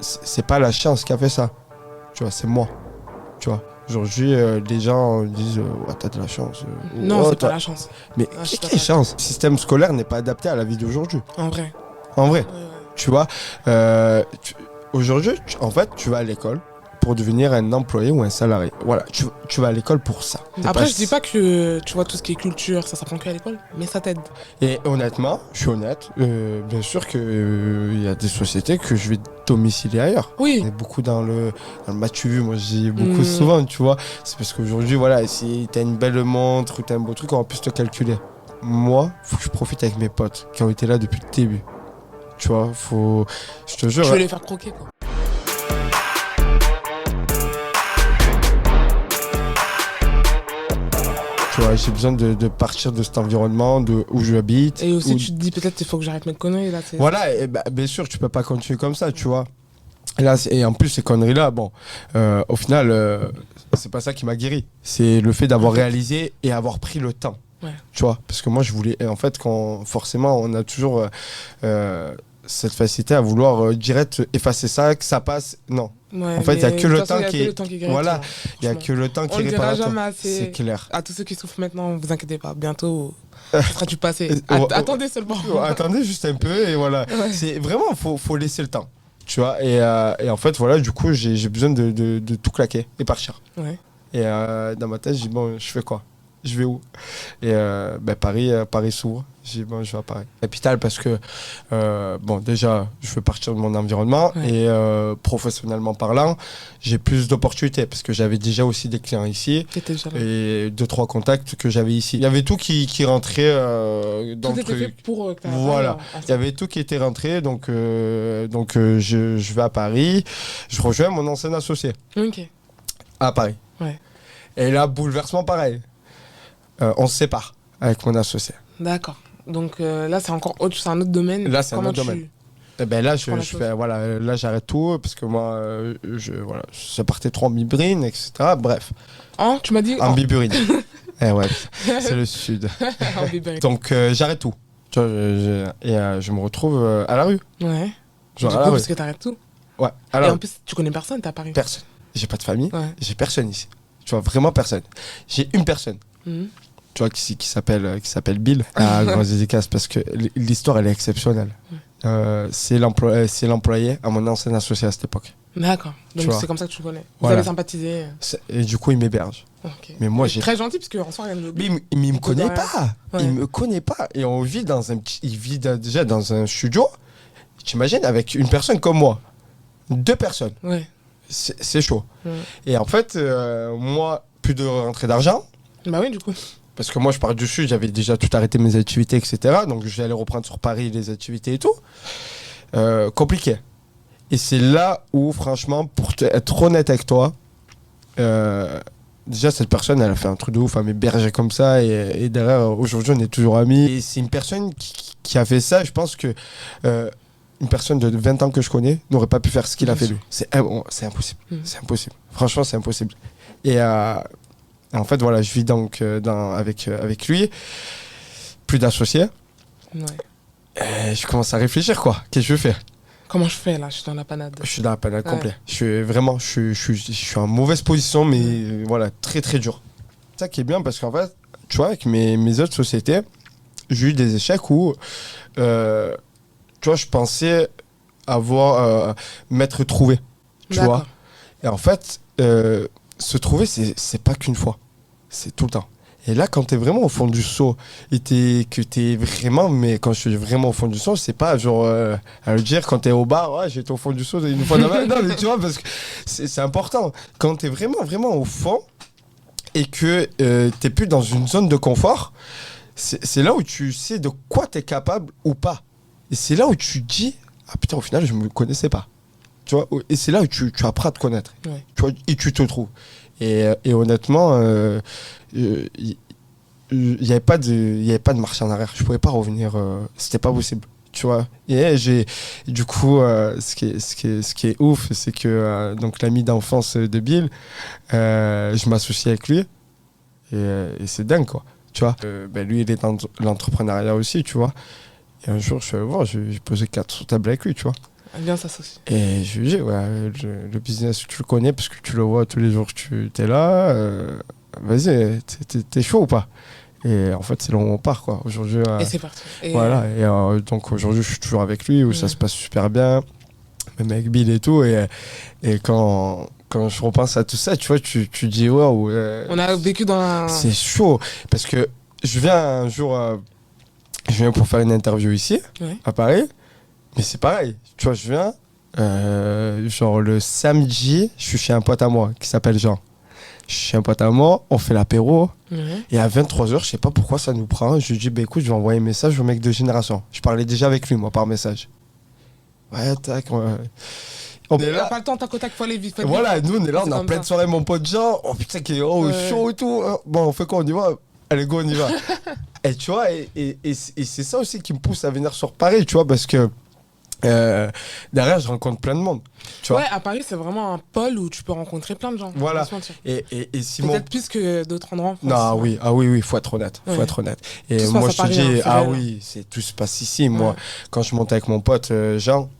c'est pas la chance qui a fait ça. Tu vois, c'est moi. Tu vois. Aujourd'hui, les gens disent ouais, t'as de la chance. Non, c'est pas la chance. Mais quelle chance? Le système scolaire n'est pas adapté à la vie d'aujourd'hui. En vrai. En vrai. Ouais. Tu vois, aujourd'hui, en fait, tu vas à l'école pour devenir un employé ou un salarié. Voilà, tu vas à l'école pour ça. Après, je dis pas que tu vois tout ce qui est culture, ça s'apprend qu'à l'école, mais ça t'aide. Et honnêtement, je suis honnête, bien sûr qu'il y a des sociétés que je vais domicilier ailleurs. Oui. On est beaucoup dans le m'as-tu vu, moi je dis beaucoup souvent, tu vois. C'est parce qu'aujourd'hui, voilà, si t'as une belle montre ou t'as un beau truc, on va plus te calculer. Moi, faut que je profite avec mes potes qui ont été là depuis le début. Tu vois, faut. Je te jure. Tu veux les faire croquer, quoi. Tu vois, j'ai besoin de partir de cet environnement où j'habite. Et aussi, tu te dis peut-être qu'il faut que j'arrête mes conneries là. Voilà, et bah, bien sûr, tu peux pas continuer comme ça, tu vois. Et en plus, ces conneries-là, bon, au final, c'est pas ça qui m'a guéri. C'est le fait d'avoir réalisé et avoir pris le temps. Ouais. Tu vois, parce que moi, je voulais. En fait, forcément, on a toujours cette facilité à vouloir direct effacer ça, que ça passe. Non. Ouais, en fait, il n'y a que le temps qui guérit. Voilà, il n'y a que le temps qui répare. On le dira jamais assez. C'est clair. À tous ceux qui souffrent maintenant, vous inquiétez pas, bientôt, ce sera du passé. Attendez seulement. Attendez juste un peu et voilà. Ouais. C'est vraiment, faut laisser le temps. Tu vois, et en fait, voilà, du coup, j'ai besoin de tout claquer et partir. Ouais. Et dans ma tête, je dis, bon, je fais quoi? Je vais où? Et Paris s'ouvre. J'ai dit, bon, je vais à Paris. Capitale parce que, bon, déjà, je veux partir de mon environnement et professionnellement parlant, j'ai plus d'opportunités parce que j'avais déjà aussi des clients ici et 2-3 contacts que j'avais ici. Il y avait tout qui rentrait dans tout le était truc. Fait pour voilà, il y avait tout qui était rentré, donc je vais à Paris, je rejoins mon ancien associé. Ok. À Paris. Ouais. Et là, bouleversement pareil. On se sépare avec mon associé. D'accord. Donc là, c'est encore c'est un autre domaine. Là, c'est un autre domaine. Et ben là, là, j'arrête tout parce que moi, je partais trop en biburine, etc. Bref. Tu m'as dit en biburine. Eh ouais, c'est le sud. Donc j'arrête tout. Tu vois, je me retrouve à la rue. Ouais. Genre du coup, parce que t'arrêtes tout. Ouais. Alors, et en plus, tu connais personne, t'es à Paris. Personne. J'ai pas de famille. J'ai personne ici. Tu vois, vraiment personne. J'ai une personne. Tu vois, qui s'appelle Bill, à Grand Dédicace, parce que l'histoire, elle est exceptionnelle. C'est l'employé à mon ancien associé à cette époque. D'accord. Donc c'est comme ça que tu connais. Vous avez sympathisé. Et du coup, il m'héberge. Okay. Mais moi, très gentil, parce qu'en soi, mais il me connaît pas. Ouais. Il me connaît pas. Et on vit il vit déjà dans un studio. T'imagines, avec une personne comme moi. 2 personnes. Ouais. C'est chaud. Et en fait, moi, plus de rentrée d'argent. Bah oui, du coup. Parce que moi, je pars du sud, j'avais déjà tout arrêté mes activités, etc. Donc, je vais aller reprendre sur Paris les activités et tout. Compliqué. Et c'est là où, franchement, pour être honnête avec toi, déjà, cette personne, elle a fait un truc de ouf à m'héberger comme ça. Et derrière, aujourd'hui, on est toujours amis. Et c'est une personne qui a fait ça. Je pense que une personne de 20 ans que je connais n'aurait pas pu faire ce qu'il a fait lui. C'est impossible. C'est impossible. Franchement, c'est impossible. Et en fait, voilà, je vis donc avec lui, plus d'associés. Ouais. Et je commence à réfléchir, quoi. Qu'est-ce que je fais? Comment je fais, là? Je suis dans la panade. Je suis dans la panade complet. Je suis en mauvaise position, mais voilà, très, très dur. C'est ça qui est bien, parce qu'en fait, tu vois, avec mes autres sociétés, j'ai eu des échecs où, tu vois, je pensais m'être trouvé, tu vois. Et en fait, se trouver, c'est pas qu'une fois. C'est tout le temps. Et là, quand t'es vraiment au fond du seau, et que t'es vraiment, mais quand je suis vraiment au fond du seau, c'est pas genre à le dire quand t'es au bar, ouais, j'étais au fond du seau une fois dans ma vie. Non, mais tu vois, parce que c'est important. Quand t'es vraiment, vraiment au fond, et que t'es plus dans une zone de confort, c'est là où tu sais de quoi t'es capable ou pas. Et c'est là où tu te dis, ah putain, au final, je me connaissais pas. Tu vois, et c'est là où tu apprends à te connaître. Ouais. Tu vois, et tu te trouves. Et honnêtement, il n'y avait pas de marche en arrière. Je pouvais pas revenir. C'était pas possible. Tu vois. Et du coup, ce qui est ouf, c'est que donc l'ami d'enfance de Bill, je m'associe avec lui. Et c'est dingue, quoi. Tu vois. Lui, il est dans l'entrepreneuriat aussi, tu vois. Et un jour, je suis allé voir, j'ai posé 4 sur table avec lui, tu vois. Bien s'associer. Et je lui dis, ouais, le business, tu le connais parce que tu le vois tous les jours que tu es là. Vas-y, t'es chaud ou pas? Et en fait, c'est là où on part, quoi. Aujourd'hui, Et c'est parti. voilà. Et donc aujourd'hui, je suis toujours avec lui, où ça se passe super bien, même avec Bill et tout. Et quand je repense à tout ça, tu vois, tu dis, waouh. On a vécu dans un... C'est chaud. Parce que je viens un jour, je viens pour faire une interview ici, à Paris. Mais c'est pareil. Tu vois, je viens, genre le samedi, je suis chez un pote à moi qui s'appelle Jean. Je suis chez un pote à moi, on fait l'apéro. Et à 23h, je sais pas pourquoi ça nous prend. Je lui dis, bah écoute, je vais envoyer un message au mec de Génération. Je parlais déjà avec lui, moi, par message. Ouais, tac. On est là. Pas le temps, tac au tac, faut aller vite. Voilà, nous, on est là, on est en pleine soirée, mon pote Jean. Oh putain, qui est chaud et tout. Bon, on fait quoi? On y va? Allez, go, on y va. Et tu vois, et c'est ça aussi qui me pousse à venir sur Paris, tu vois, parce que derrière, je rencontre plein de monde. Tu vois, à Paris, c'est vraiment un pôle où tu peux rencontrer plein de gens. Voilà. Et Simon... Peut-être plus que d'autres endroits en France. Non, oui, oui, faut être honnête. Faut être honnête. Et tout moi, je te dis, oui, tout se passe ici. Moi, quand je monte avec mon pote Jean,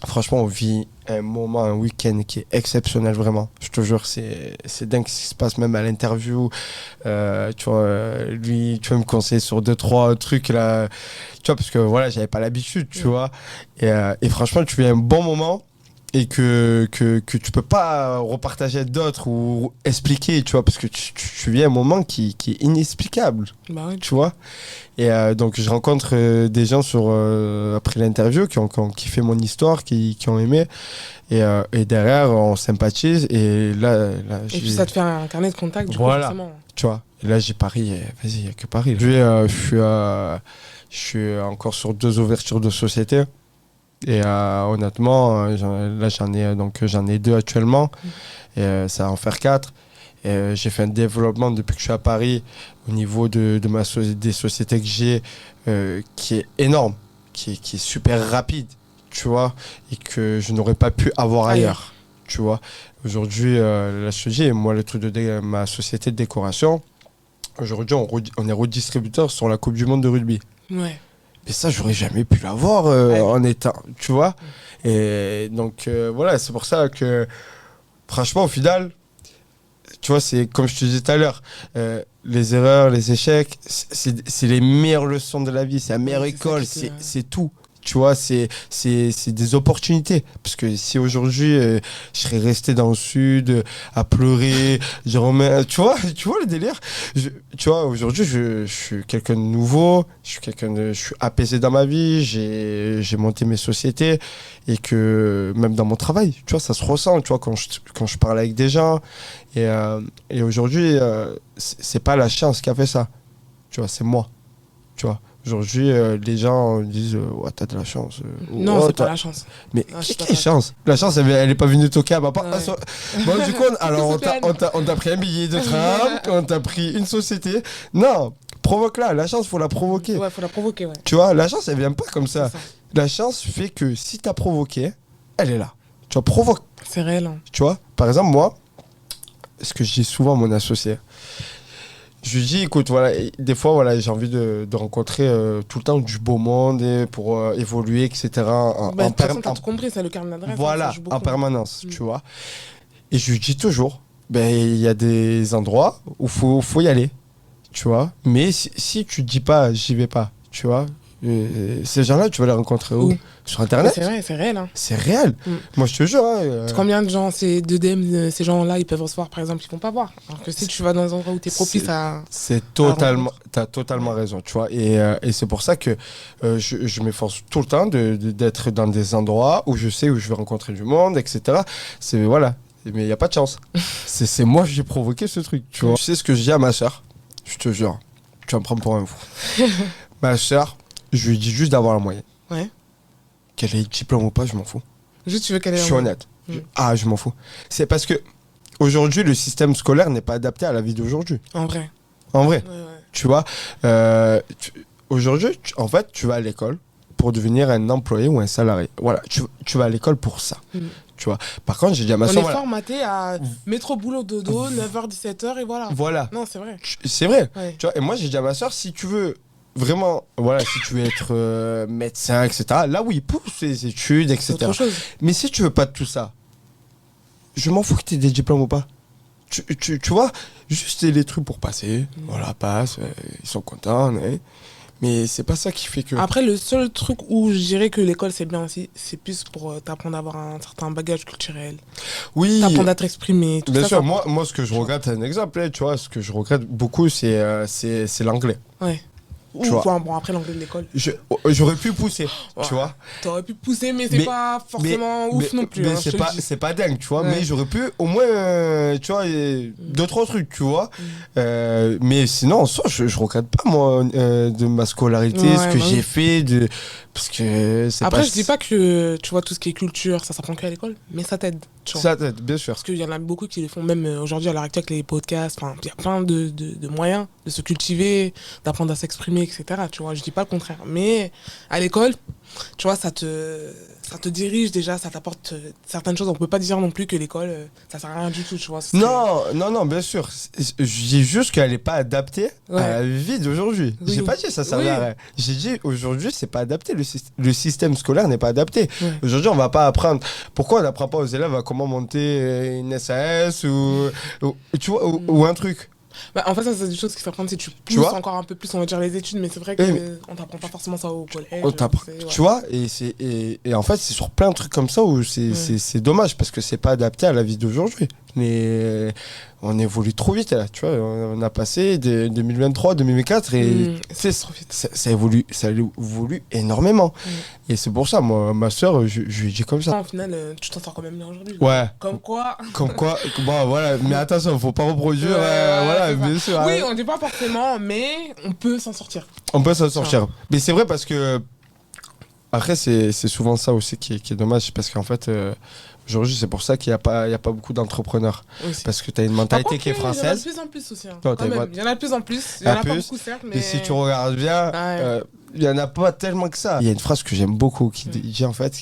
franchement, on vit un moment, un week-end qui est exceptionnel, vraiment. Je te jure, c'est dingue ce qui se passe, même à l'interview. Tu vois, lui, tu vas me conseiller sur 2-3 trucs, là. Tu vois, parce que voilà, j'avais pas l'habitude, tu vois. Et franchement, tu vis un bon moment et que tu peux pas repartager d'autres ou expliquer, tu vois, parce que tu vis un moment qui est inexplicable, tu vois. Et donc je rencontre des gens après l'interview qui ont kiffé mon histoire, qui ont aimé, et derrière on sympathise, et là et puis ça te fait un carnet de contact, du coup, forcément. Tu vois, et là j'ai Paris, vas-y, il n'y a que Paris. Je suis encore sur 2 ouvertures de société. Et honnêtement, là j'en ai 2 actuellement, et ça va en faire 4. Et j'ai fait un développement depuis que je suis à Paris au niveau des sociétés que j'ai, qui est énorme, qui est super rapide, tu vois, et que je n'aurais pas pu avoir ailleurs, tu vois. Aujourd'hui, là je te dis, moi le truc de ma société de décoration, aujourd'hui on est redistributeur sur la Coupe du Monde de rugby. Ouais. Et ça, j'aurais jamais pu l'avoir en état, tu vois. Et donc, voilà, c'est pour ça que, franchement, au final, tu vois, c'est comme je te disais tout à l'heure, les erreurs, les échecs, c'est les meilleures leçons de la vie, c'est la meilleure école, c'est tout. Tu vois, c'est des opportunités. Parce que si aujourd'hui, je serais resté dans le sud, à pleurer, tu vois le délire. Tu vois, aujourd'hui, je suis quelqu'un de nouveau, je suis apaisé dans ma vie, j'ai monté mes sociétés, et que même dans mon travail, tu vois, ça se ressent, tu vois, quand je parle avec des gens. Et aujourd'hui, c'est pas la chance qui a fait ça. Tu vois, c'est moi. Tu vois. Aujourd'hui, les gens disent ouais, t'as de la chance. Non, c'est pas la chance. Mais quelle chance? La chance, elle est pas venue toquer à ma porte. Bon, du coup, alors on t'a pris un billet de train, on t'a pris une société. Non, provoque-la. La chance, faut la provoquer. Ouais, faut la provoquer, ouais. Tu vois, la chance, elle vient pas comme ça. La chance fait que si t'as provoqué, elle est là. Tu vois, provoque. C'est réel. Hein. Tu vois, par exemple, moi, ce que je dis souvent à mon associé, je lui dis, écoute, voilà, des fois, voilà, j'ai envie de rencontrer tout le temps du beau monde pour évoluer, etc. De toute façon, t'as tout compris, c'est le carnet d'adresse. Voilà, en permanence, tu vois. Et je lui dis toujours, il y a des endroits où faut y aller, tu vois. Mais si tu dis pas, j'y vais pas, tu vois. Ces gens-là, tu vas les rencontrer où? Sur Internet? C'est vrai, c'est réel. Hein. C'est réel. Moi, je te jure. Combien de gens, ces gens-là, ils peuvent recevoir, par exemple, ils vont pas voir. Alors que si tu vas dans des endroits où tu es propice à. T'as totalement raison, tu vois. Et c'est pour ça que je m'efforce tout le temps d'être dans des endroits où je sais où je vais rencontrer du monde, etc. Voilà. Mais il n'y a pas de chance. c'est moi qui j'ai provoqué ce truc, tu vois. Tu sais ce que je dis à ma soeur? Je te jure. Tu vas me prendre pour un fou. Ma soeur, je lui dis juste d'avoir la moyenne. Ouais. Qu'elle ait diplôme ou pas, je m'en fous. Juste, tu veux qu'elle ait. Je suis honnête. Je m'en fous. C'est parce que aujourd'hui, le système scolaire n'est pas adapté à la vie d'aujourd'hui. En vrai. Ouais. Tu vois, aujourd'hui, en fait, tu vas à l'école pour devenir un employé ou un salarié. Voilà, tu vas à l'école pour ça. Tu vois. Par contre, j'ai dit à ma soeur. On est formaté à mettre au boulot dodo, 9h, 17h, et voilà. Voilà. Non, c'est vrai. C'est vrai. Ouais. Tu vois, et moi, j'ai dit à ma soeur, si tu veux vraiment, voilà, si tu veux être médecin, etc., là, oui, pousse les études, C'est etc. autre chose. Mais si tu veux pas de tout ça, je m'en fous que tu aies des diplômes ou pas. Tu vois, juste les trucs pour passer. Voilà, passe, ils sont contents. Mais c'est pas ça qui fait que. Après, le seul truc où je dirais que l'école c'est bien aussi, c'est plus pour t'apprendre à avoir un certain bagage culturel. Oui, T'apprendre à t'exprimer, tout bien ça. sûr, ça moi, ce que je regrette, c'est un exemple, tu vois, ce que je regrette beaucoup, c'est l'anglais. Ouais. Ou, Tu vois. enfin, bon, après l'anglais de l'école. J'aurais pu pousser, Ouais. tu vois. T'aurais pu pousser, mais c'est Mais- pas forcément ouf non plus. Mais hein, je te le dis. c'est pas dingue, tu vois. Ouais. Mais j'aurais pu au moins, tu vois, deux, trois trucs, tu vois. Mais sinon, en soi, je regrette pas, moi, de ma scolarité, Ouais, ce que bah j'ai oui. fait, parce que c'est Après, pas. je dis pas que tu vois tout ce qui est culture, ça s'apprend qu'à l'école, mais ça t'aide. Tu vois. Ça t'aide, bien sûr. Parce qu'il y en a beaucoup qui le font, même aujourd'hui à l'heure actuelle avec les podcasts. Enfin, il y a plein de moyens de se cultiver, d'apprendre à s'exprimer, etc. Tu vois, je dis pas le contraire. Mais à l'école, tu vois, ça te dirige déjà, ça t'apporte certaines choses. On peut pas dire non plus que l'école, ça sert à rien du tout, tu vois. Non, bien sûr. Je dis juste qu'elle est pas adaptée Ouais. à la vie d'aujourd'hui. Oui. J'ai pas dit ça Oui. à rien. J'ai dit aujourd'hui, c'est pas adapté. Le système scolaire n'est pas adapté. Ouais. Aujourd'hui, on va pas apprendre. Pourquoi on n'apprend pas aux élèves à comment monter une SAS tu vois, ou un truc. Bah, en fait, ça, c'est des choses qui s'apprennent si tu pousses vois encore un peu plus, on va dire, les études. Mais c'est vrai qu'on Oui, t'apprend pas forcément ça au collège. On t'apprend. c'est- ouais. Tu vois, et en fait, c'est sur plein de trucs comme ça où c'est dommage parce que c'est pas adapté à la vie d'aujourd'hui. Mais on évolue trop vite là, tu vois. On a passé de 2023, 2024 et C'est trop vite. ça évolue énormément. Et c'est pour ça, moi, ma soeur, je lui dis comme ça. Au final, tu t'en sors quand même bien aujourd'hui. Ouais. Comme quoi. Comme quoi, bon, voilà, mais attention, faut pas reproduire, Ouais, voilà, c'est ça. bien sûr. Oui, hein. on dit pas forcément, mais on peut s'en sortir. On peut s'en sortir. Mais c'est vrai parce que. Après, c'est souvent ça aussi qui est dommage. Parce qu'en fait, aujourd'hui, c'est pour ça qu'il n'y a pas beaucoup d'entrepreneurs. Aussi. Parce que tu as une Par mentalité contre, qui est il y en a de française. plus en plus aussi. Hein, Non, quand même. Il y en a de plus en plus. Il y en a pas beaucoup, certes, mais. Et si tu regardes bien, Ouais. il n'y en a pas tellement que ça. Il y a une phrase que j'aime beaucoup qui dit en fait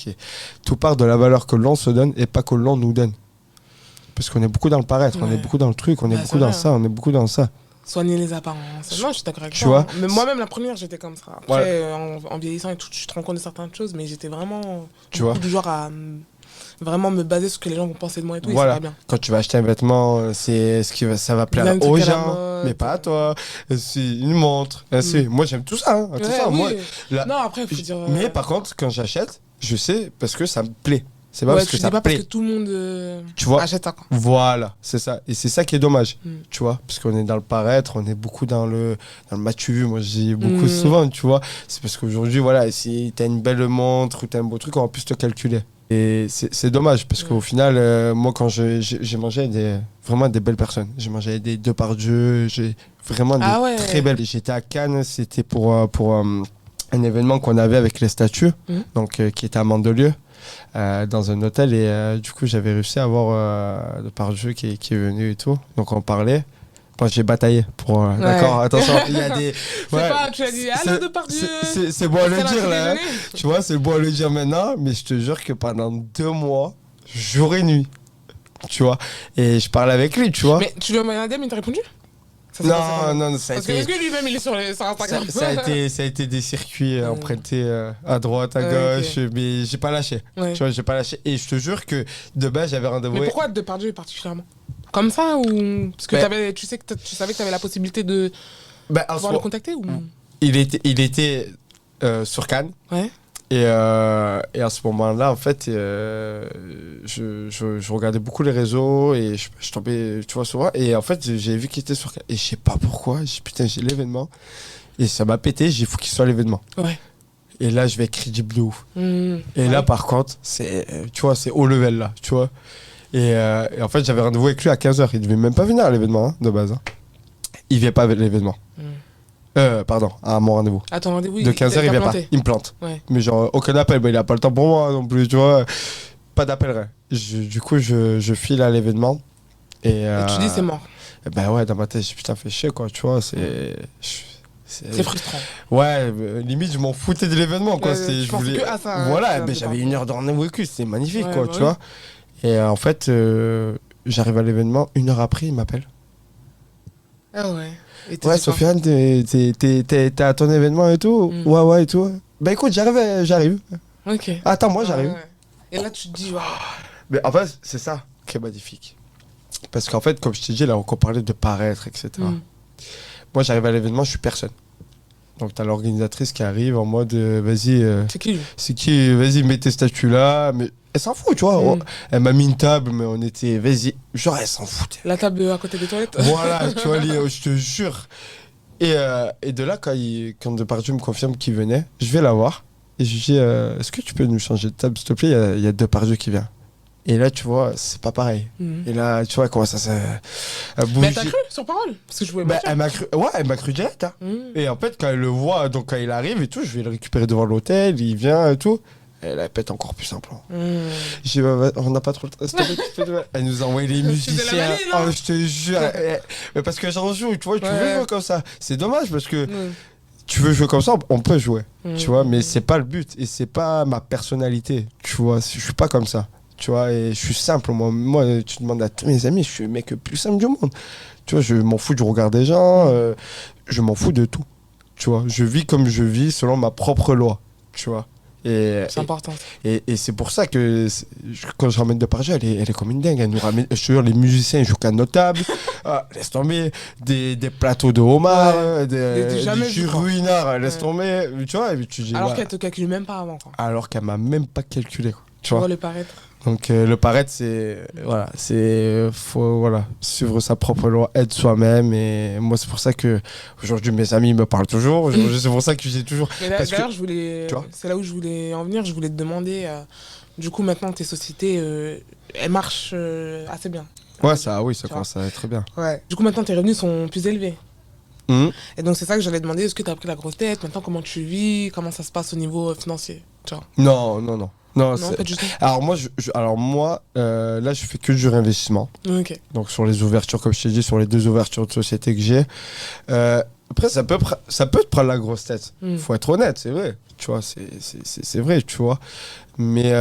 tout part de la valeur que l'on se donne et pas que l'on nous donne. Parce qu'on est beaucoup dans le paraître, on est beaucoup dans le truc, on est beaucoup dans ça, on est beaucoup dans ça. Soigner les apparences. Non, je suis d'accord avec Tu toi. vois hein. Mais moi-même, la première, j'étais comme ça. Après, Ouais. en vieillissant et tout, tu te rends compte de certaines choses, mais j'étais vraiment Tu vois du genre à vraiment me baser sur ce que les gens vont penser de moi et tout, et Voilà. c'est pas bien. Quand tu vas acheter un vêtement, c'est ça va plaire Plein de aux trucs à la gens, mode. mais pas à toi. C'est une montre. Moi, j'aime tout ça. Hein, tout Ouais, ça. oui. Moi, Non, après, il faut dire. Mais par contre, quand j'achète, je sais parce que ça me plaît. C'est pas ouais, parce que tu ça dis pas me plaît. parce que tout le monde Tu vois achète ça, quoi. Voilà, c'est ça. Et c'est ça qui est dommage. Mm. Tu vois, parce qu'on est dans le paraître, on est beaucoup dans le m'as-tu vu, moi je dis beaucoup souvent, tu vois. C'est parce qu'aujourd'hui, voilà, si t'as une belle montre ou t'as un beau truc, on va plus te calculer. Et c'est dommage parce qu'au final, moi quand j'ai mangé vraiment des belles personnes. J'ai mangé des Depardieu, j'ai vraiment des très belles. J'étais à Cannes, c'était pour un événement qu'on avait avec les statues, donc qui était à Mandelieu. Dans un hôtel et du coup j'avais réussi à avoir Depardieu qui est venu et tout, donc on parlait. Moi j'ai bataillé pour d'accord, attention, il y a des C'est pas, tu as dit allô Depardieu, c'est bon à le dire là, tu vois, c'est bon à le dire maintenant, mais je te jure que pendant 2 mois jour et nuit, tu vois, et je parlais avec lui, tu vois. Mais tu lui as envoyé un DM, il t'a répondu? Non, ça a Parce été. Est-ce que lui-même il est sur Instagram? Ça a été des circuits empruntés à droite, à gauche, mais j'ai pas lâché. Ouais. Tu vois, j'ai pas lâché. Et je te jure que de base, j'avais rendez-vous. Mais pourquoi Depardieu particulièrement? Comme ça ou parce que tu savais que tu avais la possibilité de pouvoir le contacter ou... Il était sur Cannes. Ouais. Et à ce moment-là, en fait, je regardais beaucoup les réseaux et je tombais, tu vois, souvent. Et en fait, j'ai vu qu'il était sur Cannes. Et je sais pas pourquoi. J'ai dit, putain, j'ai l'événement. Et ça m'a pété. J'ai dit, faut qu'il soit à l'événement. Ouais. Et là, je vais être crédible de ouf. Et là, par contre, tu vois, c'est haut level, là, tu vois. Et en fait, j'avais rendez-vous avec lui à 15h. Il devait même pas venir à l'événement, hein, de base. Hein. Il vient pas à l'événement. Pardon, à mon rendez-vous. À ton rendez-vous, de 15h, il vient pas. Il me plante. Ouais. Mais genre, aucun appel. Bah, il a pas le temps pour moi non plus, tu vois. Pas d'appel, rien. Du coup, je file à l'événement. Et tu dis, c'est mort. Ben ouais, dans ma tête, j'ai putain, fait chier, quoi, tu vois. C'est frustrant. Ouais, limite, je m'en foutais de l'événement, quoi. Je pensais que à ça. Voilà, ben, j'avais 1 heure de rendez-vous avec lui, c'était magnifique, quoi, bah tu vois. Et en fait, j'arrive à l'événement, 1 heure après, il m'appelle. Ah ouais. Et t'as Ouais, dit quoi? Sofiane, t'es à ton événement et tout? Ouais, et tout. Bah écoute, j'arrive. Ok. Attends, moi, j'arrive. Ouais. Et là, tu te dis, waouh. Mais en fait, c'est ça qui est magnifique. Parce qu'en fait, comme je t'ai dit, là, on parlait de paraître, etc. Moi, j'arrive à l'événement, je suis personne. Donc, t'as l'organisatrice qui arrive en mode, vas-y, C'est qui? vas-y, mets tes statuts là. Mais elle s'en fout, tu vois. Elle m'a mis une table, mais on était, vas-y. Genre, elle s'en fout. La table à côté des toilettes. Voilà, tu vois, je te jure. Et de là, quand Depardieu me confirme qu'il venait, je vais la voir. Et je lui dis, est-ce que tu peux nous changer de table, s'il te plaît? Il y a Depardieu qui vient. Et là, tu vois, c'est pas pareil. Et là, tu vois, comment ça bouge. Mais elle t'a cru sur parole? Parce que je voulais elle m'a cru. Ouais, elle m'a cru direct. Hein. Et en fait, quand elle le voit, donc quand il arrive et tout, je vais le récupérer devant l'hôtel, il vient et tout. Elle pète encore plus un plan. J'ai dit, on n'a pas trop le temps. Elle nous a envoyé les musiciens. Oh, je te jure. Mais parce que j'en joue, tu vois, tu veux jouer comme ça. C'est dommage parce que tu veux jouer comme ça, on peut jouer. Tu vois, mais c'est pas le but et c'est pas ma personnalité. Tu vois, je suis pas comme ça. Tu vois, et je suis simple. Moi, tu demandes à tous mes amis, je suis le mec le plus simple du monde. Tu vois, je m'en fous du regard des gens, je m'en fous de tout. Tu vois, je vis comme je vis selon ma propre loi. Tu vois. C'est important. Et c'est pour ça que quand je ramène Depardieu, elle est comme une dingue. Elle nous ramène, je te jure, les musiciens ils jouent qu'à notre table. Laisse tomber. Des plateaux de homard, des jus ruinards, laisse tomber. Tu vois, et tu dis, alors qu'elle te calcule même pas avant. Quoi. Alors qu'elle m'a même pas calculé. Quoi. Tu vois le paraître. Donc le paraître, faut suivre sa propre loi, être soi-même. Et moi, c'est pour ça que aujourd'hui mes amis me parlent toujours. C'est pour ça que j'ai toujours. Mais d'ailleurs, c'est là où je voulais en venir. Je voulais te demander. Du coup, maintenant tes sociétés, elles marchent assez bien. Ouais, ça commence à être très bien. Ouais. Du coup, maintenant tes revenus sont plus élevés. Et donc c'est ça que j'allais demander. Est-ce que tu as pris la grosse tête? Maintenant, comment tu vis? Comment ça se passe au niveau financier? Tu vois? Non. Non, pas du tout. Alors moi, là, je fais que du réinvestissement. Ok. Donc sur les ouvertures, comme je t'ai dit, sur les 2 ouvertures de société que j'ai. Après, ça peut te prendre la grosse tête. Faut être honnête, c'est vrai. Tu vois, c'est vrai, tu vois. Mais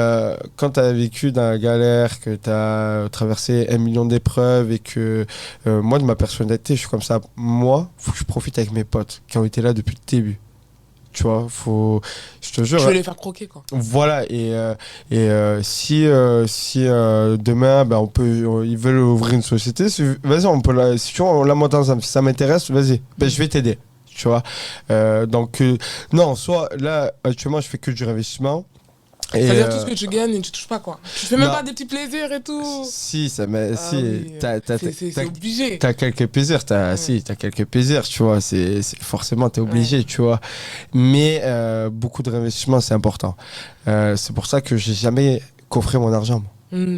quand tu as vécu dans la galère, que tu as traversé 1 million d'épreuves et que moi, de ma personnalité, je suis comme ça. Moi, faut que je profite avec mes potes qui ont été là depuis le début. Tu vois, je te jure. Tu veux les faire croquer, quoi. Voilà, si demain, ils veulent ouvrir une société, vas-y, on peut si tu vois, on la monte ensemble. Si ça m'intéresse, vas-y, je vais t'aider. Tu vois, non, soit là, actuellement, je fais que du réinvestissement. C'est-à-dire tout ce que tu gagnes, tu touches pas quoi. Tu fais même pas des petits plaisirs et tout. Si, c'est obligé. T'as quelques plaisirs, t'as quelques plaisirs, tu vois. Forcément, t'es obligé, tu vois. Mais beaucoup de réinvestissement, c'est important. C'est pour ça que j'ai jamais coffré mon argent.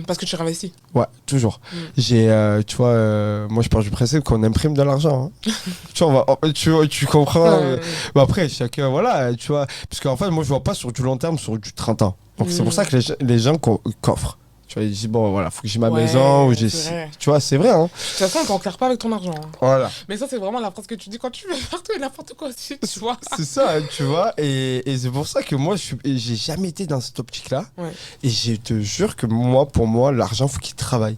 Parce que tu réinvestis. Ouais, toujours. Tu vois, moi je pars du principe qu'on imprime de l'argent. Hein. tu comprends. Mais après, chacun, voilà, tu vois. Parce qu'en fait, moi je vois pas sur du long terme, sur du 30 ans. Donc c'est pour ça que les gens coffrent. Tu vois, ils disent, bon, voilà, faut que j'ai ma maison, ou j'ai. Tu vois, c'est vrai. Hein. De toute façon, on t'en claire pas avec ton argent. Hein. Voilà. Mais ça, c'est vraiment la phrase que tu dis quand tu veux faire tout et n'importe quoi aussi, tu vois. C'est ça, tu vois. Et c'est pour ça que moi, j'ai jamais été dans cette optique-là. Ouais. Et je te jure que pour moi, l'argent, faut qu'il travaille.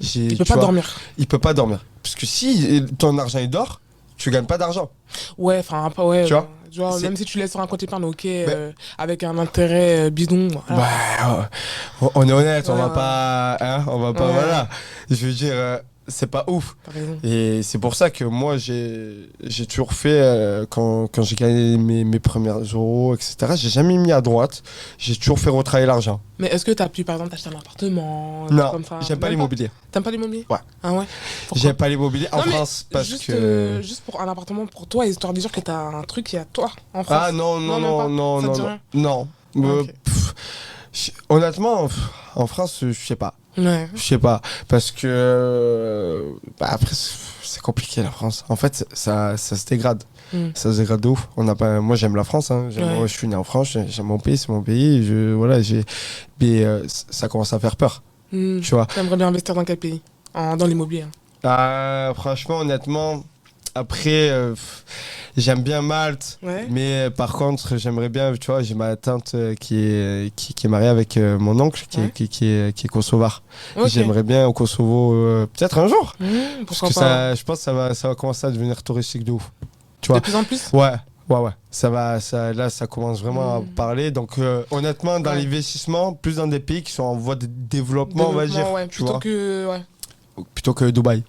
Il peut pas dormir. Il peut pas dormir. Parce que si ton argent, il dort, tu gagnes pas d'argent. Ouais, enfin, ouais. Tu vois même si tu laisses sur un compte épargne, ok, avec un intérêt bidon. Voilà. On est honnête, on va pas. Hein, on va pas. Voilà. Je veux dire, c'est pas ouf. T'as raison. Et c'est pour ça que moi, j'ai toujours fait, quand j'ai gagné mes premiers euros, etc., j'ai jamais mis à droite. J'ai toujours fait retravailler l'argent. Mais est-ce que tu as pu, par exemple, t'acheter un appartement Non, comme ça? J'aime pas l'immobilier. T'aimes pas l'immobilier? Ouais. Ah ouais? J'aime pas l'immobilier en France parce que. Juste pour un appartement pour toi, histoire de dire que t'as un truc qui est à toi en France. Ah non. Okay. Honnêtement, en France, je sais pas. Ouais. Je sais pas. Parce que. Après, c'est compliqué la France. En fait, ça se dégrade. Ça se dégrade de ouf. Moi, j'aime la France. Hein. Moi, je suis né en France. J'aime mon pays, c'est mon pays. Mais ça commence à faire peur. Tu vois. T'aimerais bien investir dans quel pays? Dans l'immobilier. Franchement, honnêtement, Après, j'aime bien Malte, Ouais. mais par contre, j'aimerais bien, tu vois, j'ai ma tante qui est mariée avec mon oncle Ouais. qui est kosovar. Ok. J'aimerais bien au Kosovo, peut-être un jour. Parce Pourquoi que pas. je pense que ça va commencer à devenir touristique de ouf. Tu De vois? plus en plus. Ouais. Ouais. Là, ça commence vraiment à Mm. parler. Donc, honnêtement, dans Ouais. l'investissement, plus dans des pays qui sont en voie de développement, on va dire. Ouais, Tu plutôt vois? que. Ouais. Plutôt que Dubaï.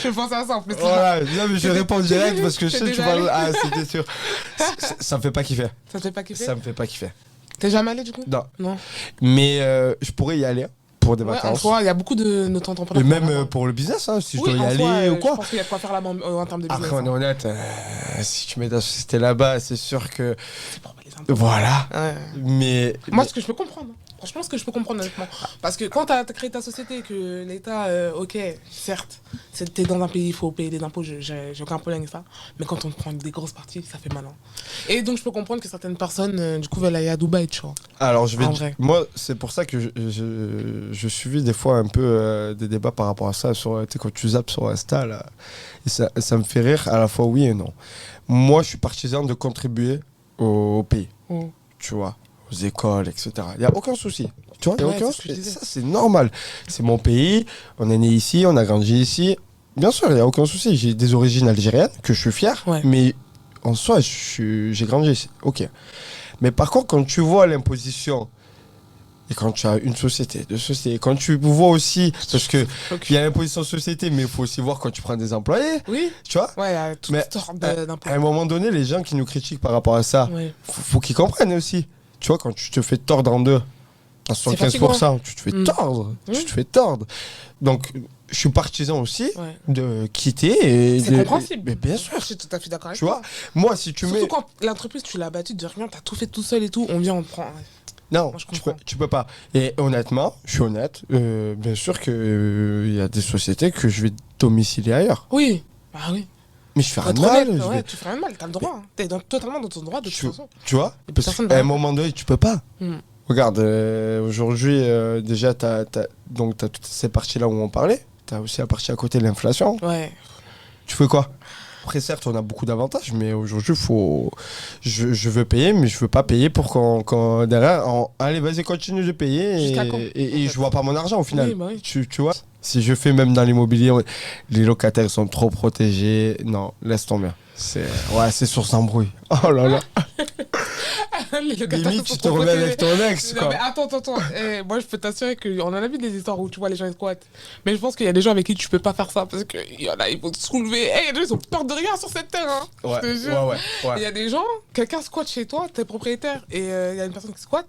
Je pensais à ça en plus. Voilà, non, mais je réponds direct parce que je T'es sais que tu déjà parles. allé Ah, c'était sûr. Ça me fait pas kiffer. Ça te fait pas kiffer? Ça me fait pas kiffer. T'es jamais allé du coup? Non. Non. Mais je pourrais y aller pour des Ouais, en vacances. soi, il y a beaucoup de notre Et entrepreneurs. même pour le business, hein, si je Oui, dois y en aller soi, ou quoi. Je pense qu'il y a de quoi faire là-bas en termes de business. Après, on est hein. honnête, si tu mets ta société là-bas, c'est sûr que. C'est pour les impôts. Voilà. Ouais. Mais. Moi, ce que je peux comprendre. Franchement, ce que je peux comprendre honnêtement. Parce que quand tu as créé ta société, que l'État, ok, certes, t'es dans un pays, il faut payer des impôts, j'ai aucun problème avec ça. Mais quand on prend des grosses parties, ça fait malin. Et donc, je peux comprendre que certaines personnes, du coup, veulent aller à Dubaï, tu vois. Alors, je vais. En vrai. Moi, c'est pour ça que je suivis des fois un peu des débats par rapport à ça. Tu sais, quand tu zappes sur Insta, là, et ça me fait rire à la fois oui et non. Moi, je suis partisan de contribuer au pays. Mm. Tu vois, aux écoles, etc. Il n'y a aucun souci. Tu vois, il n'y a Ouais, aucun c'est ce que je souci. disais. Ça, c'est normal. C'est mon pays, on est né ici, on a grandi ici. Bien sûr, il n'y a aucun souci. J'ai des origines algériennes, que je suis fier, Ouais. mais en soi, j'ai grandi ici. Ok. Mais par contre, quand tu vois l'imposition, et quand tu as une société, deux sociétés, quand tu vois aussi, parce que Ok. il y a l'imposition de société, mais il faut aussi voir quand tu prends des employés, Oui, tu vois. ouais, il y a toutes Mais, sortes d'impôts. À un moment donné, les gens qui nous critiquent par rapport à ça, Ouais. faut qu'ils comprennent aussi. Tu vois, quand tu te fais tordre en deux, à 75%, tu te fais Mm. tordre. Oui. Tu te fais tordre. Donc, je suis partisan aussi Ouais. de quitter. Et C'est compréhensible. Mais bien sûr. Je suis tout à fait d'accord avec Tu vois, toi. moi, si tu Surtout mets. quand l'entreprise, tu l'as battue de rien, t'as tout fait tout seul et tout, on vient, on te prend. Non, Moi, je tu peux, comprends. tu peux pas. Et honnêtement, je suis honnête, bien sûr qu'il y a des sociétés que je vais domicilier ailleurs. Oui, bah oui. Mais je fais Faut rien de être mal. honnête, je ouais, vais- tu fais rien de mal, t'as le droit. Hein. T'es totalement dans ton droit de toute tu, façon. tu vois, Et puis parce personne qu'à un va- moment donné, tu peux pas. Mm. Regarde, aujourd'hui, déjà, t'as toutes ces parties-là où on parlait. T'as aussi la partie à côté de l'inflation. Ouais. Tu fais quoi? Après, certes, on a beaucoup d'avantages, mais aujourd'hui, je veux payer, mais je veux pas payer pour qu'on derrière, allez, vas-y, continue de payer. Jusqu'à quand, Et en fait je vois pas mon argent au final. Oui, bah oui. Tu vois? Si je fais même dans l'immobilier, les locataires sont trop protégés. Non, laisse tomber. C'est source d'embrouille. Oh là là. Les locataires Limite, sont tu te trop remets protégés. avec ton ex, Non, quoi. mais attends. Moi, je peux t'assurer qu'on en a vu des histoires où tu vois les gens squattent. Mais je pense qu'il y a des gens avec qui tu peux pas faire ça parce qu'il y en a, ils vont te soulever. Il y a des gens, ils ont peur de rien sur cette terre. Hein. Ouais, Je te jure. ouais. Il y a des gens, quelqu'un squatte chez toi, t'es propriétaire, et il y a une personne qui squatte.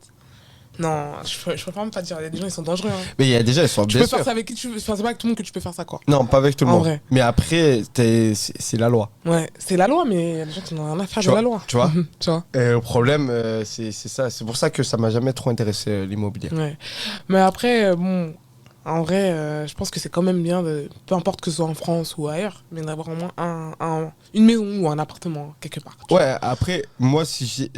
Non, je peux même pas te dire. Il y a des gens, ils sont dangereux. Hein. Mais il y a déjà, ils sont Tu bien peux faire sûr. ça avec qui tu veux. Enfin, c'est pas avec tout le monde que tu peux faire ça, quoi. Non, pas avec tout le En monde. vrai. Mais après, c'est la loi. Ouais, c'est la loi, mais il y a des gens qui n'ont rien à faire Tu de vois, la loi. tu vois. Tu vois. Et le problème, c'est ça. C'est pour ça que ça m'a jamais trop intéressé l'immobilier. Ouais. Mais après, bon, en vrai, je pense que c'est quand même bien, peu importe que ce soit en France ou ailleurs, mais d'avoir au moins une maison ou un appartement, quelque part. tu Ouais, après, moi, si j'ai.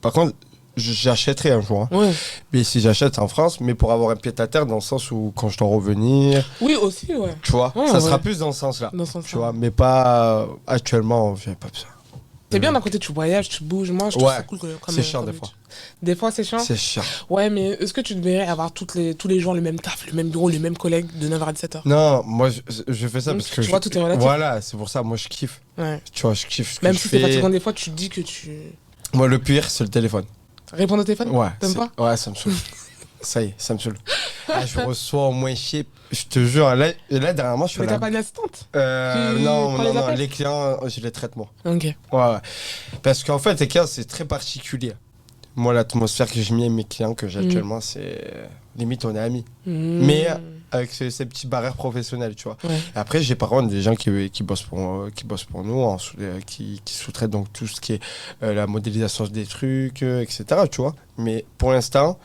Par contre, j'achèterai un jour. Hein. vois. Ouais. Mais si j'achète, c'est en France, mais pour avoir un pied à terre, dans le sens où quand je dois revenir, Oui, aussi, ouais. tu vois, Ouais, ça sera ouais. plus dans ce sens-là. Dans ce sens-là. Tu vois, mais pas actuellement, j'ai pas besoin. C'est bien d'un côté, tu voyages, tu bouges. Moi, je trouve Ouais, ça cool. c'est chiant des fois. Des fois, c'est chiant. C'est chiant. Ouais, mais est-ce que tu devrais avoir tous les jours le même taf, le même bureau, les mêmes collègues de 9h à 17h? Non, moi, je fais ça Donc, parce que. tu vois, tout est relatif. Voilà, c'est pour ça, moi, je kiffe. Ouais. Tu vois, je kiffe ce que Même je si c'est fais. fatigant, des fois, tu te dis que tu. Moi, le pire, c'est le téléphone. Répondre au téléphone? Ouais. T'aimes pas? Ouais, ça me saoule. Ça y est, ça me saule. Ah, je reçois au moins chier. Je te jure, là dernièrement, je suis Mais là. t'as pas une assistante? Non, prends les non, appels les clients, je les traite moi. Ok. Ouais. Parce qu'en fait, les clients, c'est très particulier. Moi, l'atmosphère que j'ai mis avec mes clients que j'ai actuellement, c'est limite, on est amis. Mais avec ces petits barrières professionnelles, tu vois. Ouais. Et après, j'ai par contre des gens qui bossent pour nous, qui sous-traitent donc tout ce qui est la modélisation des trucs, etc. Tu vois. Mais pour l'instant,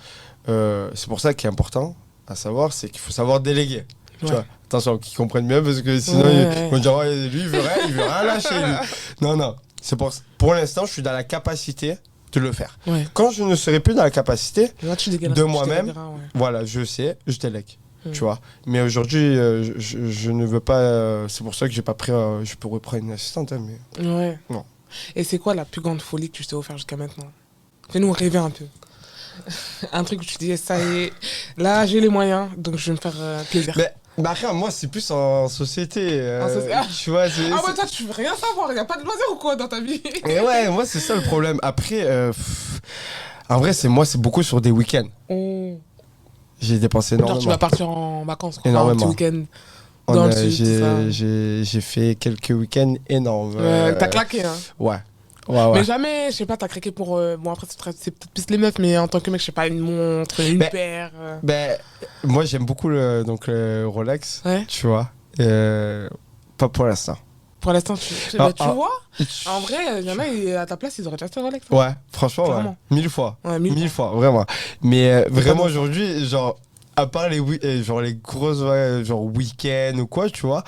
c'est pour ça qu'il est important à savoir, c'est qu'il faut savoir déléguer. Tu Ouais. vois. Attention, qu'ils comprennent bien parce que sinon ils vont dire ouais, lui il veut rien lâcher. Lui. Non. C'est pour l'instant, je suis dans la capacité de le faire. Ouais. Quand je ne serai plus dans la capacité Là, tu dégaines de moi-même, ouais. voilà, je sais, je délègue. tu vois. Mais aujourd'hui, je ne veux pas. C'est pour ça que j'ai pas pris. Je pourrais prendre une assistante, hein, mais. Ouais. Non. Et c'est quoi la plus grande folie que tu t'es offert jusqu'à maintenant? Fais-nous rêver un peu. Un truc où tu dis, ça y est, là j'ai les moyens, donc je vais me faire plaisir. Mais, bah, rien, moi, c'est plus en société. Tu vois, ah ouais, toi, tu veux rien savoir, il n'y a pas de loisir ou quoi dans ta vie? Et ouais, moi, c'est ça le problème. Après, en vrai, c'est beaucoup sur des week-ends. J'ai dépensé énormément. Genre, tu vas partir en vacances, quoi. Énormément. Un petit week-end dans le sud, tout ça. J'ai fait quelques week-ends énormes. T'as claqué, hein? Ouais. Mais jamais, je sais pas, t'as craqué pour. Bon, après, c'est peut-être plus les meufs, mais en tant que mec, je sais pas, une montre, une paire. Moi, j'aime beaucoup le Rolex, tu vois. Pas pour l'instant. Pour l'instant, tu vois, en vrai, il y en a, à ta place, ils auraient déjà acheté Rolex. Hein. Ouais, franchement, ouais. 1000 fois. Ouais, 1000 fois, vraiment. Mais vraiment, aujourd'hui, genre, à part les grosses, genre, week-ends ou quoi, tu vois,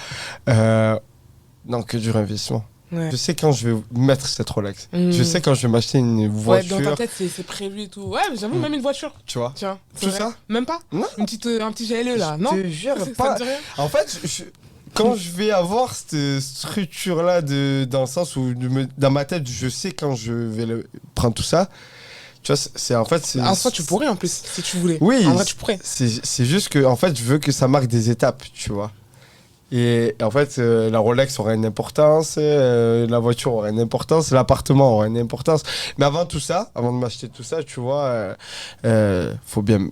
non, que du réinvestissement. Ouais. Je sais quand je vais mettre cette Rolex. Je sais quand je vais m'acheter une voiture. Ouais, dans ta tête, c'est prévu et tout. Ouais, mais j'avoue, même une voiture. Tu vois. Tiens, tout ça. Même pas. Non. Un petit GLE là, non. Je te jure pas. En fait, quand je vais avoir cette structure-là, dans le sens où dans ma tête, je sais quand je vais prendre tout ça. Tu vois, c'est en fait. En soi, tu pourrais en plus, si tu voulais. Oui. En vrai, tu pourrais. C'est juste que, en fait, je veux que ça marque des étapes, tu vois. Et en fait, la Rolex aura une importance, la voiture aura une importance, l'appartement aura une importance. Mais avant tout ça, avant de m'acheter tout ça, tu vois, faut bien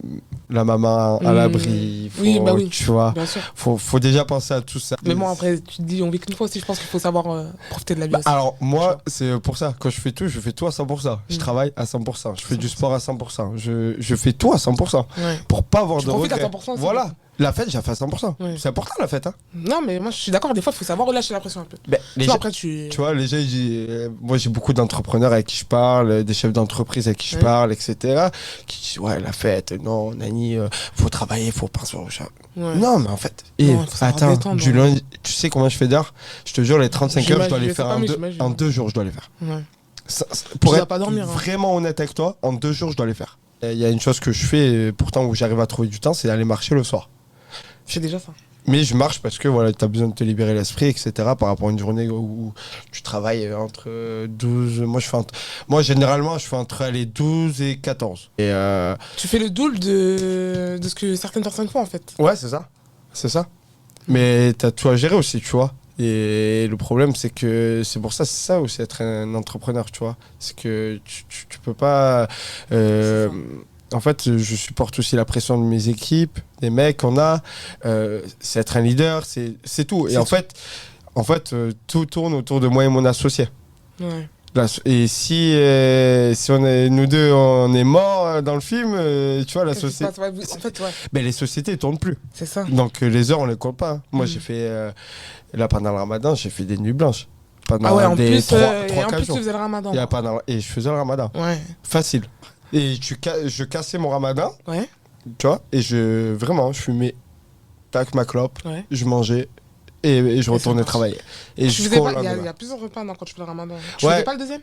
la maman à l'abri. Oui, bah oui, tu vois, bien sûr. Faut déjà penser à tout ça. Mais bon, après, tu te dis, on vit qu'une fois aussi, je pense qu'il faut savoir profiter de la vie aussi. Alors, moi, c'est pour ça, quand je fais tout à 100%. Je travaille à 100%. Je fais du sport à 100%. Je fais tout à 100%. Ouais. Pour pas avoir de regrets. À 100% aussi. Voilà. La fête, j'ai fait à 100%. Ouais. C'est important la fête. Hein. Non, mais moi je suis d'accord, des fois il faut savoir relâcher la pression un peu. Après, tu vois, les gens, moi j'ai beaucoup d'entrepreneurs avec qui je parle, des chefs d'entreprise avec qui je parle, etc. Qui disent, ouais, la fête, non, Nani, faut travailler, faut penser au chat. Ouais. Non, mais en fait, attends, du lundi, tu sais combien je fais d'heures? Je te jure, les 35 heures, je dois les faire en 2 jours, je dois les faire. Ouais. Pour être pas dormir, vraiment honnête avec toi, en 2 jours, je dois les faire. Il y a une chose que je fais, pourtant où j'arrive à trouver du temps, c'est aller marcher le soir. C'est déjà ça. Mais je marche parce que voilà, tu as besoin de te libérer l'esprit, etc. Par rapport à une journée où tu travailles entre 12. Moi, généralement, je fais entre les 12 et 14. Et tu fais le double de ce que certaines personnes font en fait. Ouais, c'est ça. C'est ça. Mais tu as tout à gérer aussi, tu vois. Et le problème, c'est que c'est pour ça, c'est ça aussi être un entrepreneur, tu vois. C'est que tu peux pas. En fait, je supporte aussi la pression de mes équipes, des mecs qu'on a. C'est être un leader, c'est tout. Et en fait, tout tourne autour de moi et mon associé. Ouais. Et si nous deux on est morts dans le film, tu vois, la société. En fait, ouais. Mais les sociétés ne tournent plus. C'est ça. Donc les heures, on les compte pas. Hein. Moi, j'ai fait. Là, pendant le ramadan, j'ai fait des nuits blanches. Pendant en plus, tu faisais le ramadan. Et je faisais le ramadan. Ouais. Facile. Et je cassais mon ramadan, ouais. Tu vois, et je fumais, tac, ma clope, ouais. Je mangeais et je retournais travailler. Et il y a plusieurs repas quand tu fais le ramadan. Tu faisais pas le deuxième?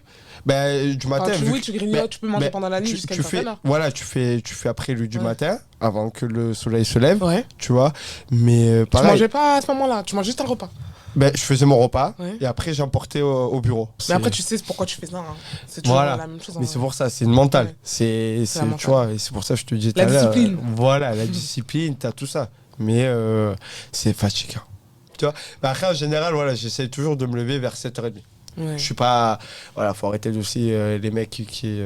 Du matin. Tu grignotes, tu peux manger pendant la nuit jusqu'à une certaine heure. Voilà, tu fais après le du matin, avant que le soleil se lève, ouais. Tu vois. Mais pareil. Tu mangeais pas à ce moment-là, tu mangeais juste un repas. Je faisais mon repas et après j'emportais au bureau. Mais après tu sais pourquoi tu fais ça. Hein. C'est toujours la même chose. Mais c'est pour ça, c'est une mentale. Ouais. C'est tu vois, et c'est pour ça que je te dis la discipline. Voilà, la discipline, t'as tout ça. Mais c'est fatigant. Tu vois. Après en général, voilà, j'essaie toujours de me lever vers 7h30. Ouais. Je suis pas. Voilà, faut arrêter aussi les mecs qui.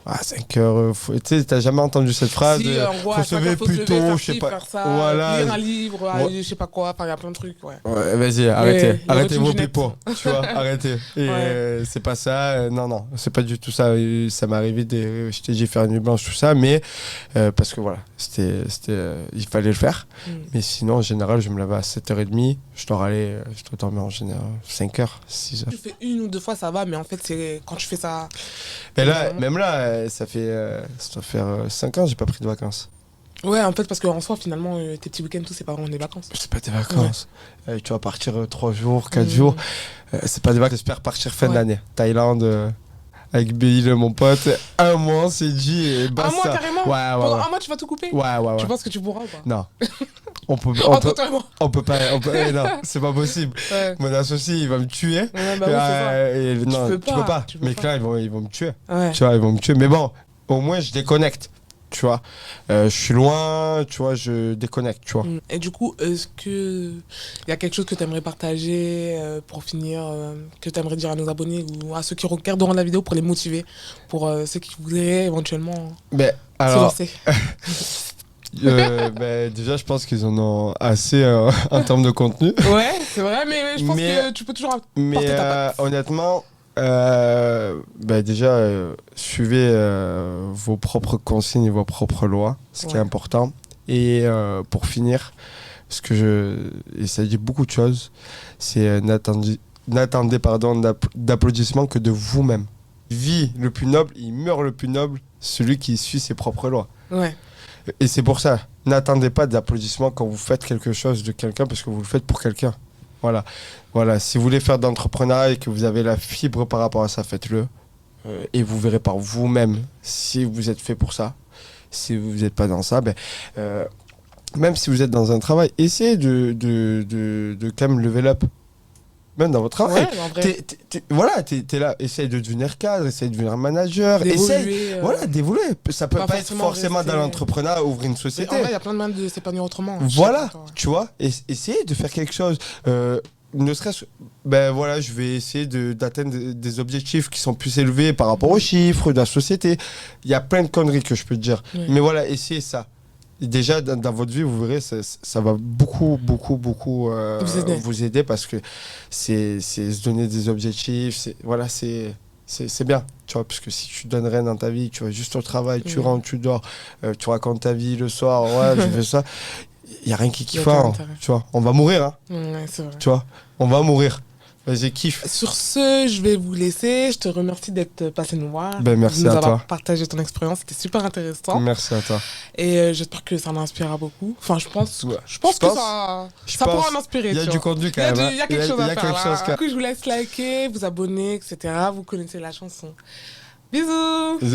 À 5 heures, tu sais, t'as jamais entendu cette phrase si, faut se lever plus tôt, je sais pas. Voilà. Lire un livre, je sais pas quoi, il y a plein de trucs, ouais. Ouais, vas-y, arrêtez vos pépos, tu vois, arrêtez. Et c'est pas ça, non, c'est pas du tout ça. Ça m'est arrivé, je t'ai dit faire une nuit blanche, tout ça, mais parce que voilà, il fallait le faire. Mais sinon, en général, je me levais à 7h30, je dois dormir en général 5h, 6h. Tu fais 1 ou 2 fois, ça va, mais en fait, c'est quand tu fais ça. Mais là, même là, ça doit faire 5 ans, j'ai pas pris de vacances. Ouais, en fait, parce qu'en soi, finalement, tes petits week-ends, tout, c'est pas vraiment des vacances. C'est pas des vacances. Ouais. Tu vas partir 3 jours, 4 jours. C'est pas des vacances. J'espère partir fin d'année. Thaïlande, avec Béil, mon pote. Un mois, c'est dit et basta. Un mois carrément. Pendant un mois, tu vas tout couper. Ouais. Tu penses que tu pourras ou pas? Non. On peut pas. Non, c'est pas possible. Ouais. Mon associé, il va me tuer. Ouais, bah oui, c'est ça. Non, tu peux pas. Mes clients, ils vont me tuer. Ouais. Tu vois, ils vont me tuer. Mais bon, au moins, je déconnecte. Tu vois, je suis loin, tu vois, je déconnecte, tu vois. Et du coup, est-ce que il y a quelque chose que tu aimerais partager pour finir, que tu aimerais dire à nos abonnés ou à ceux qui regarderont la vidéo pour les motiver, pour ceux qui voudraient éventuellement se lancer? Déjà, je pense qu'ils en ont assez en termes de contenu. Ouais, c'est vrai, mais je pense que tu peux toujours porter ta patte. Honnêtement, déjà, suivez vos propres consignes et vos propres lois, ce qui est important. Et pour finir, et ça dit beaucoup de choses, c'est n'attendez d'applaudissements que de vous-même. Vit le plus noble, il meurt le plus noble, celui qui suit ses propres lois. Ouais. Et c'est pour ça, n'attendez pas d'applaudissements quand vous faites quelque chose de quelqu'un, parce que vous le faites pour quelqu'un. Voilà, si vous voulez faire d'entrepreneuriat et que vous avez la fibre par rapport à ça, faites-le. Et vous verrez par vous-même si vous êtes fait pour ça. Si vous n'êtes pas dans ça, même si vous êtes dans un travail, essayez de quand même level up. Même dans votre travail. Ouais, en vrai. T'es là, essaye de devenir cadre, essaye de devenir manager, d'évoluer. Ça peut pas être forcément dans l'entrepreneuriat, ouvrir une société. En vrai, il y a plein de manières de s'épanouir autrement. Voilà, tu vois, essayez de faire quelque chose. Ne serait-ce, je vais essayer d'atteindre des objectifs qui sont plus élevés par rapport aux chiffres de la société. Il y a plein de conneries que je peux te dire. Oui. Mais voilà, essayez ça. Et déjà, dans votre vie, vous verrez, ça va beaucoup vous aider parce que c'est se donner des objectifs. C'est bien, tu vois, parce que si tu donnes rien dans ta vie, tu vas juste au travail, tu rentres, tu dors, tu racontes ta vie le soir, je fais ça, il n'y a rien qui kiffe, tu vois. On va mourir, hein. Ouais, c'est vrai. Tu vois, on va mourir. Vas-y, kiffe. Sur ce, je vais vous laisser. Je te remercie d'être passé nous voir. Merci à toi. De nous avoir partagé ton expérience. C'était super intéressant. Merci à toi. Et j'espère que ça en inspirera beaucoup. Enfin, je pense que ça pourra en inspirer. Il y a du contenu quand même. Il y a quelque chose à faire. Du coup, je vous laisse liker, vous abonner, etc. Vous connaissez la chanson. Bisous.